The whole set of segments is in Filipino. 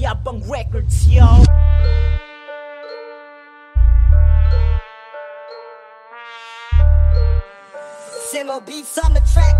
Mayabang Records, yo. Simo beats on the track.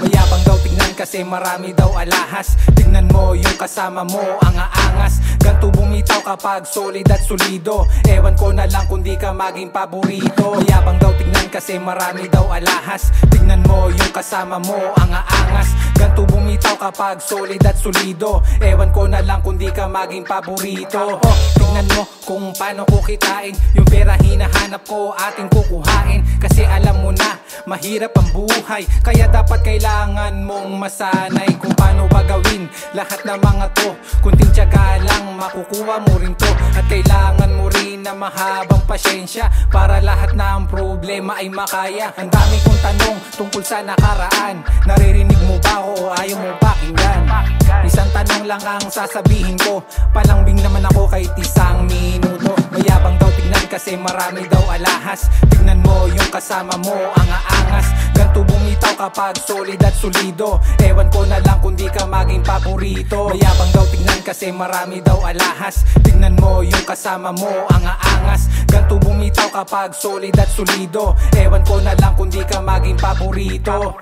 Mayabang daw tingnan kasi marami daw alahas. Tingnan mo yung kasama mo, ang aangas. Ganto bumitaw kapag solid at solido. Ewan ko na lang kung di ka maging paborito. Mayabang daw tingnan kasi marami daw alahas. Tingnan mo yung kasama mo, ang aangas. Ganto bumitaw kapag solid at solido. Ewan ko na lang kung di ka maging paborito. Tingnan mo kung paano ko kitain. Yung pera hinahanap ko ating kukuhain. Kasi alam mo na mahirap ang buhay, kaya dapat kailangan mong masanay kung paano ba gawin lahat ng mga to. Kunting tiyaga lang makukuha mo rin to. At kailangan mo rin na mahabang pasyensya para lahat ng problema ay makaya. Ang dami kong tanong tungkol sa nakaraan. Naririnig mo ba ako o ayaw mo pakinggan? Isang tanong lang ang sasabihin ko, palambing naman ako kahit isang minuto. Mayabang daw tignan kasi marami daw alahas. Tignan mo yung kasama mo, ang aangas. Ganto bumitaw kapag solid at solido. Ewan ko na lang kung di ka maging paborito. Mayabang daw tignan kasi marami daw alahas. Tignan mo yung kasama mo, ang aangas. Ganto bumitaw kapag solid at solido. Ewan ko na lang kung di ka maging paborito.